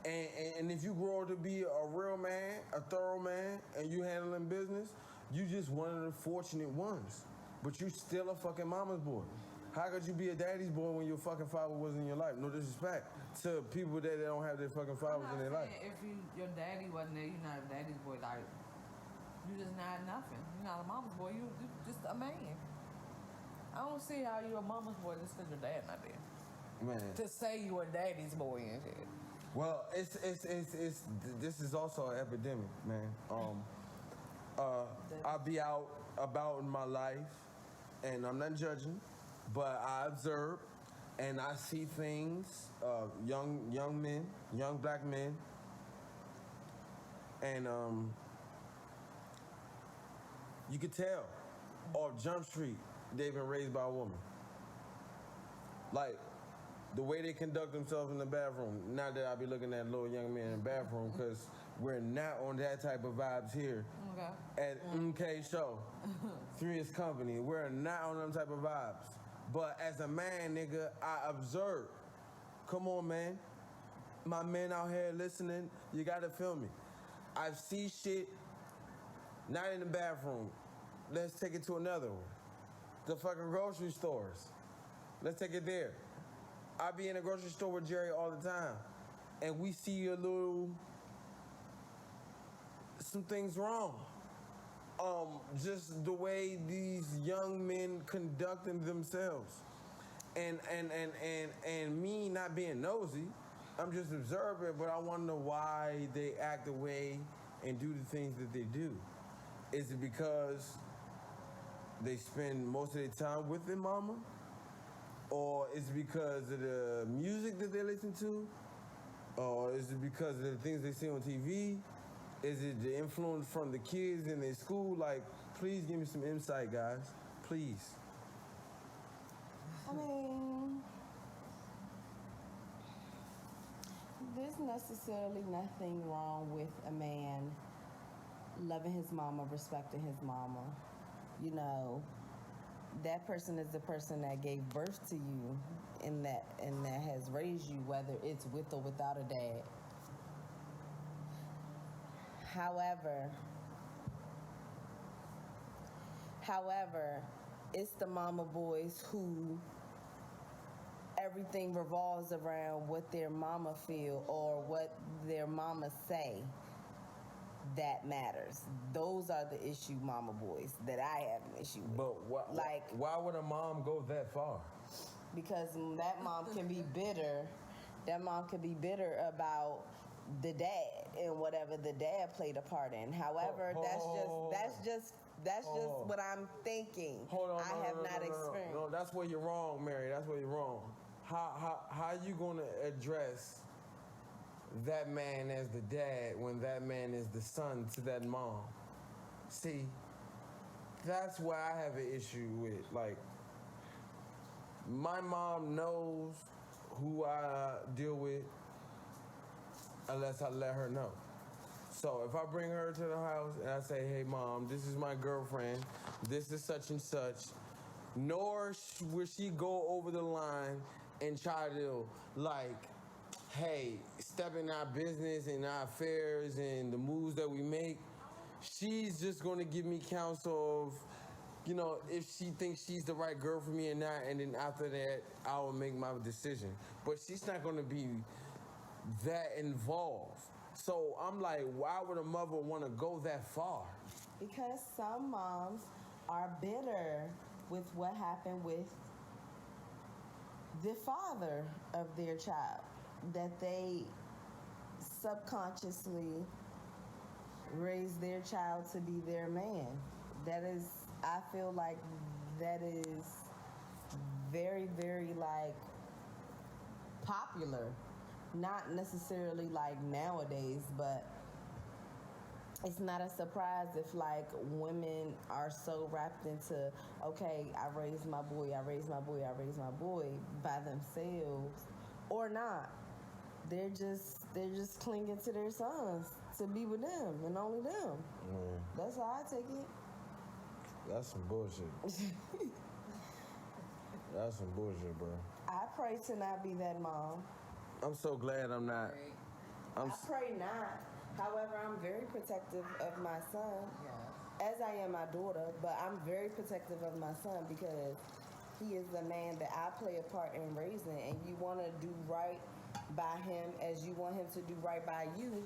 And if you grow up to be a real man, a thorough man, and you handling business, you just one of the fortunate ones. But you still a fucking mama's boy. How could you be a daddy's boy when your fucking father wasn't in your life? No disrespect to people that don't have their fucking fathers in their life. If your daddy wasn't there, you're not a daddy's boy. Like, you just not nothing. You're not a mama's boy. You just a man. I don't see how you a mama's boy just because your dad not there. Man. To say you a daddy's boy and shit. Well, it's this is also an epidemic, man. I'll be out about in my life, and I'm not judging, but I observe and I see things, young men, young black men, and you could tell off Jump Street they've been raised by a woman. Like, the way they conduct themselves in the bathroom. Not that I'll be looking at little young men in the bathroom, because we're not on that type of vibes here. Okay. At MK Show, Three's Company. We're not on them type of vibes. But as a man, nigga, I observe. Come on, man. My men out here listening, you gotta feel me. I see shit, not in the bathroom. Let's take it to another one. The fucking grocery stores. Let's take it there. I be in a grocery store with Jerry all the time, and we see some things wrong. Just the way these young men conducting themselves, and me not being nosy, I'm just observing, but I wonder why they act the way and do the things that they do. Is it because they spend most of their time with their mama? Or is it because of the music that they listen to? Or is it because of the things they see on TV? Is it the influence from the kids in their school? Like, please give me some insight, guys. Please. I mean, there's necessarily nothing wrong with a man loving his mama, respecting his mama. You know, that person is the person that gave birth to you and that has raised you, whether it's with or without a dad. However, it's the mama boys who everything revolves around what their mama feel or what their mama say that matters. Those are the issue mama boys that I have an issue with. But why would a mom go that far? Because that mom can be bitter. That mom can be bitter about the dad and whatever the dad played a part in. However, that's just what I'm thinking. I have not experienced. No, that's where you're wrong, Mary. That's where you're wrong. How you gonna address that man as the dad when that man is the son to that mom? See, that's where I have an issue with. Like, my mom knows who I deal with unless I let her know. So if I bring her to the house and I say, hey mom, this is my girlfriend, this is such and such, nor will she go over the line and try to, like, hey, step in our business and our affairs and the moves that we make. She's just going to give me counsel of, you know, if she thinks she's the right girl for me or not, and then after that, I will make my decision. But she's not going to be that involved. So I'm like, why would a mother want to go that far? Because some moms are bitter with what happened with the father of their child, that they subconsciously raised their child to be their man. That is, I feel like that is very, very, like, popular. Not necessarily like nowadays, but it's not a surprise if, like, women are so wrapped into, okay, I raised my boy, I raised my boy, I raised my boy by themselves, or not. They're just clinging to their sons to be with them and only them. That's how I take it. That's some bullshit. That's some bullshit, bro. I pray to not be that mom. I'm so glad I'm not. I pray not. However, I'm very protective of my son, as I am my daughter, but I'm very protective of my son because he is the man that I play a part in raising, and you want to do right by him as you want him to do right by you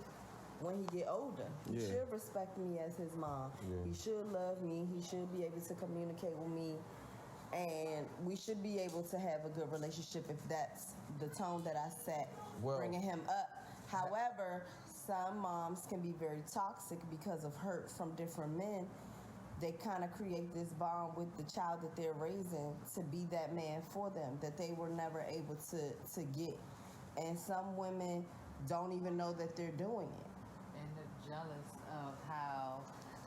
when he get older. He should respect me as his mom. He should love me. He should be able to communicate with me. And we should be able to have a good relationship if that's the tone that I set, bringing him up. However, some moms can be very toxic because of hurt from different men. They kind of create this bond with the child that they're raising to be that man for them that they were never able to get. And some women don't even know that they're doing it. And they're jealous of how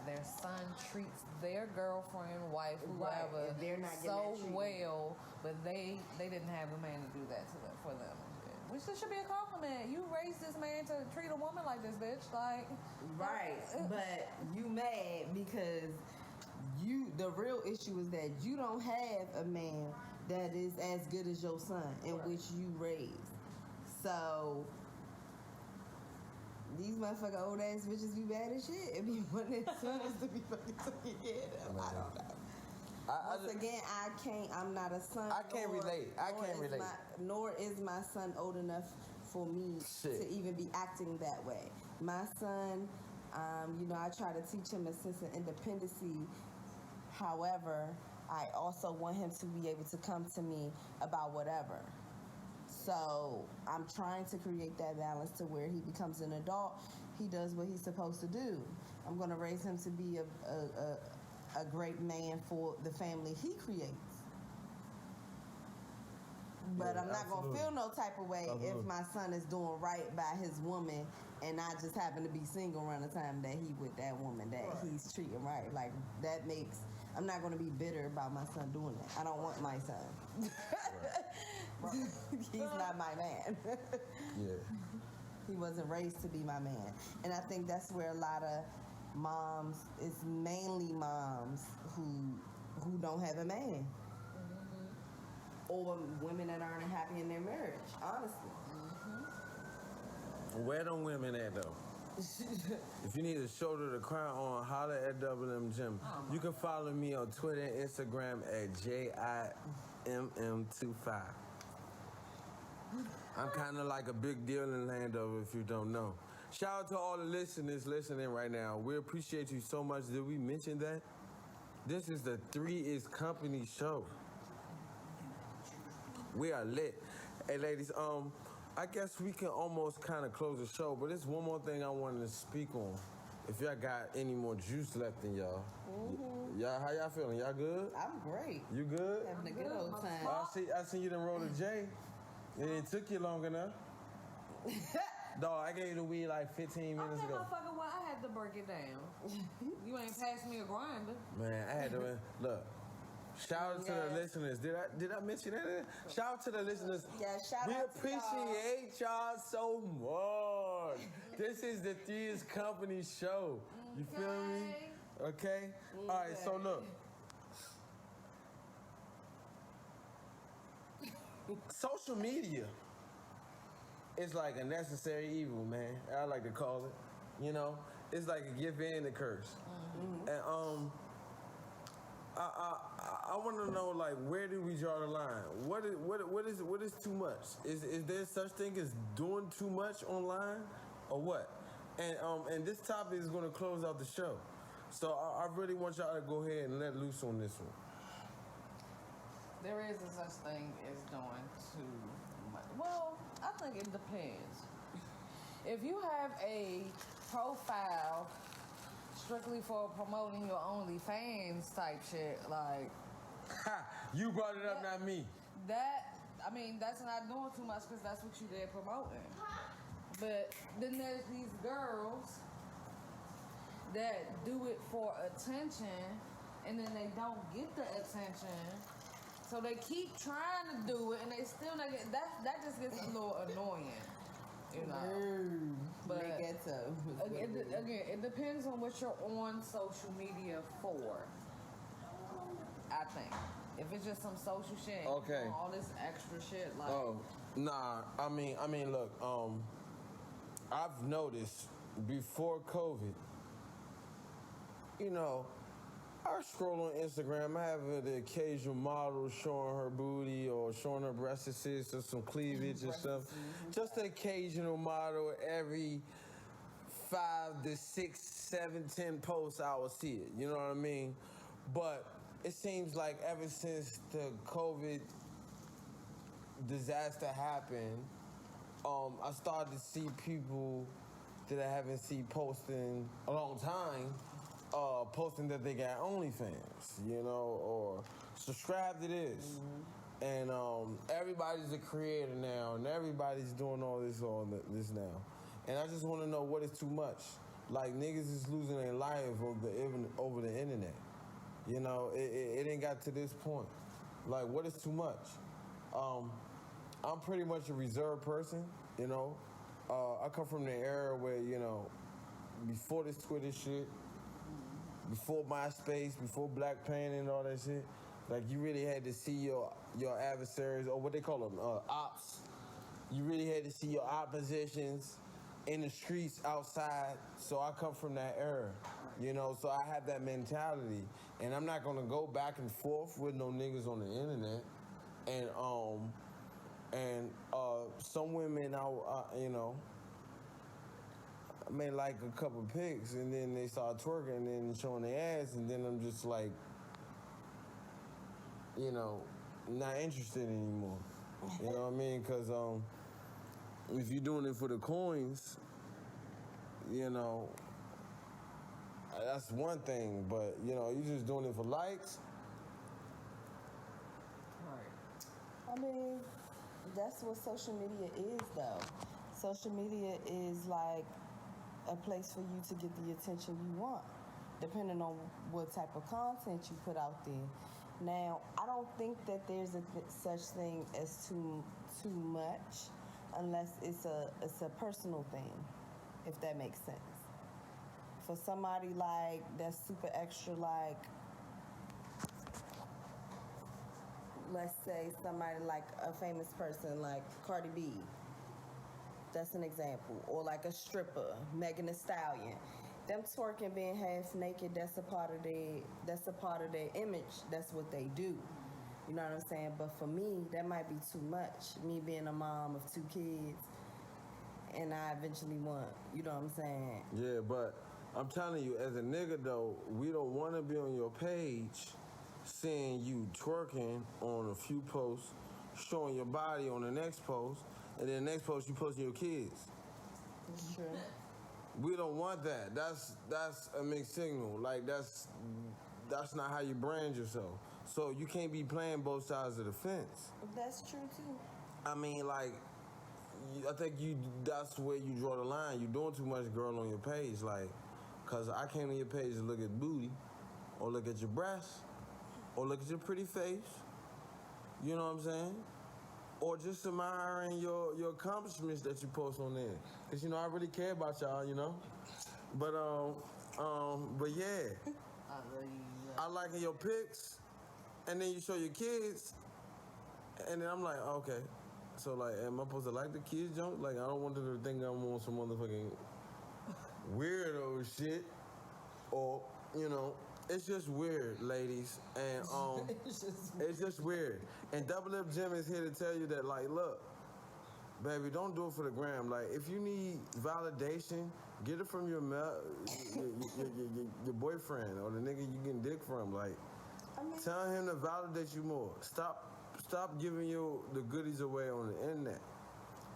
their son treats their girlfriend, wife, whoever, they're not so well, but they didn't have a man to do that to them for them. Which should be a compliment. You raised this man to treat a woman like this, bitch. Like, right, but you mad because the real issue is that you don't have a man that is as good as your son in which you raised. So these motherfucking old ass bitches be bad as shit and be wanting their sons to be fucking taking care of them. I don't know. Again, I'm not a son. I can't relate. Nor is my son old enough for me to even be acting that way. My son, I try to teach him a sense of independency. However, I also want him to be able to come to me about whatever. So I'm trying to create that balance to where he becomes an adult. He does what he's supposed to do. I'm going to raise him to be a great man for the family he creates. But I'm not going to feel no type of way if my son is doing right by his woman and I just happen to be single around the time that he with that woman that he's treating right. Like, that makes... I'm not going to be bitter about my son doing that. I don't want my son. He's not my man. He wasn't raised to be my man. And I think that's where a lot of moms, it's mainly moms who don't have a man. Or women that aren't happy in their marriage, honestly. Where them women at, though? If you need a shoulder to cry on, holler at WM Gym. You can follow me on Twitter and Instagram at JIMM25. I'm kind of like a big deal in Landover if you don't know. Shout out to all the listeners listening right now. We appreciate you so much. Did we mention that? This is the 3 is Company show. We are lit. Hey, ladies, I guess we can almost kind of close the show, but there's one more thing I wanted to speak on. If y'all got any more juice left in y'all. Y'all, how y'all feeling? Y'all good? I'm great. You good? Having a good old time. I see you done roll a J. It didn't took you long enough. Dog, I gave you the weed like 15 minutes ago. Motherfucker, well, I had to break it down. You ain't passed me a grinder. Man, I had to look. Shout out to the listeners. Did I mention that? Shout out to the listeners. Yeah, shout we out to appreciate y'all so much. This is the 3 is Company show. You feel me? Okay? All right, so look. social media is like a necessary evil, man. I like to call it. You know, it's like a gift and a curse. Mm-hmm. And I want to know, like, where do we draw the line? What is too much? Is there such thing as doing too much online, or what? And this topic is going to close out the show. So I really want y'all to go ahead and let loose on this one. There is a such thing as doing too much. Well, I think it depends. If you have a profile strictly for promoting your OnlyFans type shit, like... You brought it up, not me. That's not doing too much because that's what you did promoting. But then there's these girls that do it for attention, and then they don't get the attention. So they keep trying to do it, and they still not get that just gets a little annoying. You know? But again, it depends on what you're on social media for. I think. If it's just some social shit, okay, all this extra shit, like. Oh, nah. I mean, look. I've noticed before COVID, you know, I scroll on Instagram, I have the occasional model showing her booty or showing her breasts or some cleavage and stuff. Just the occasional model every 5 to 6, 7, 10 posts I will see it. You know what I mean? But it seems like ever since the COVID disaster happened, I started to see people that I haven't seen posting a long time, posting that they got OnlyFans, you know, or subscribe to this. Mm-hmm. And everybody's a creator now, and everybody's doing all this now. And I just want to know what is too much. Like, niggas is losing their life over the internet. You know, it ain't got to this point. Like, what is too much? I'm pretty much a reserved person, you know. I come from the era where, you know, before this Twitter shit, before MySpace, before Black Pain and all that shit, like, you really had to see your adversaries, or what they call them, ops. You really had to see your oppositions in the streets outside. So I come from that era, you know, so I have that mentality. And I'm not gonna go back and forth with no niggas on the internet. And some women, you know, I made like a couple pics, and then they start twerking and then showing their ass, and then I'm just like, you know, not interested anymore. You know what I mean? Because if you're doing it for the coins, you know, that's one thing. But, you know, you're just doing it for likes. Right. I mean, that's what social media is, though. Social media is like a place for you to get the attention you want, depending on what type of content you put out there. Now, I don't think that there's such thing as too much, unless it's a personal thing, if that makes sense. For somebody like that's super extra, like, let's say somebody like a famous person like Cardi B. That's an example. Or like a stripper, Megan Thee Stallion. Them twerking, being half naked, that's a part of their image. That's what they do. You know what I'm saying? But for me, that might be too much. Me being a mom of 2 kids, and I eventually want, you know what I'm saying? Yeah, but I'm telling you, as a nigga though, we don't want to be on your page seeing you twerking on a few posts, showing your body on the next post, and then the next post you posting your kids. That's true. We don't want that. That's a mixed signal. Like, that's not how you brand yourself. So you can't be playing both sides of the fence. That's true too. I mean, like, I think that's where you draw the line. You're doing too much girl on your page, like, cause I came to your page to look at booty, or look at your breasts, or look at your pretty face. You know what I'm saying? Or just admiring your accomplishments that you post on there. Cause you know I really care about y'all, you know. But yeah, I like your pics, and then you show your kids. And then I'm like, okay. So like, am I supposed to like the kids junk? Like, I don't want them to think I'm on some motherfucking weirdo shit. Or, you know, it's just weird, ladies. And it's just weird. And Double Lip Jim is here to tell you that, like, look, baby, don't do it for the gram. Like, if you need validation, get it from your boyfriend or the nigga you getting dick from. Like, tell him to validate you more. Stop giving you the goodies away on the internet.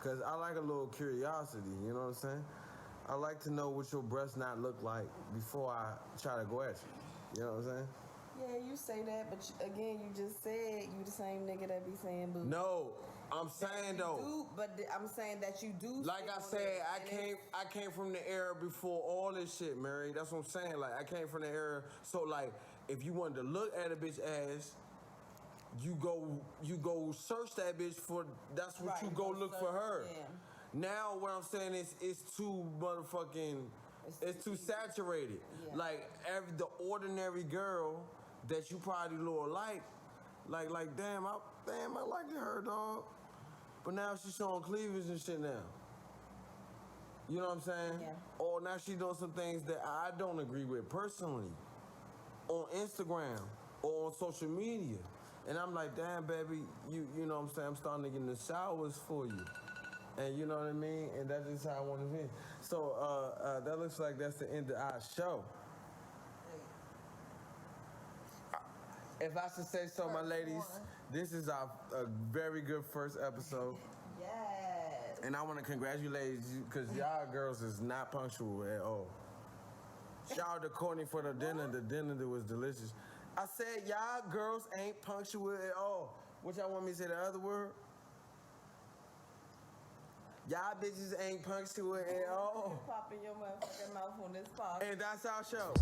Cause I like a little curiosity, you know what I'm saying? I like to know what your breasts not look like before I try to go at you. You know what I'm saying? Yeah, you say that, but again, you just said you the same nigga that be saying boo. No, I'm saying though. I'm saying that you do. Like I said, I came from the era before all this shit, Mary. That's what I'm saying. Like I came from the era. So like, if you wanted to look at a bitch ass, you go search that bitch for. That's what you go look for her. Yeah. Now what I'm saying is it's too motherfucking. It's too saturated. Yeah. Like the ordinary girl that you probably like damn I liked her, dog. But now she's showing cleavage and shit now. You know what I'm saying? Yeah. Or now she's doing some things that I don't agree with personally on Instagram or on social media. And I'm like, damn, baby, you know what I'm saying? I'm starting to get in the showers for you. And you know what I mean? And that's just how I want to be. So that looks like that's the end of our show. If I should say so, my ladies, this is a very good first episode. Yes. And I want to congratulate you because y'all girls is not punctual at all. Shout out to Courtney for the dinner. The dinner that was delicious. I said y'all girls ain't punctual at all. What y'all want me to say the other word? Y'all bitches ain't punctual at all. Popping your motherfucking mouth on this podcast. And that's our show.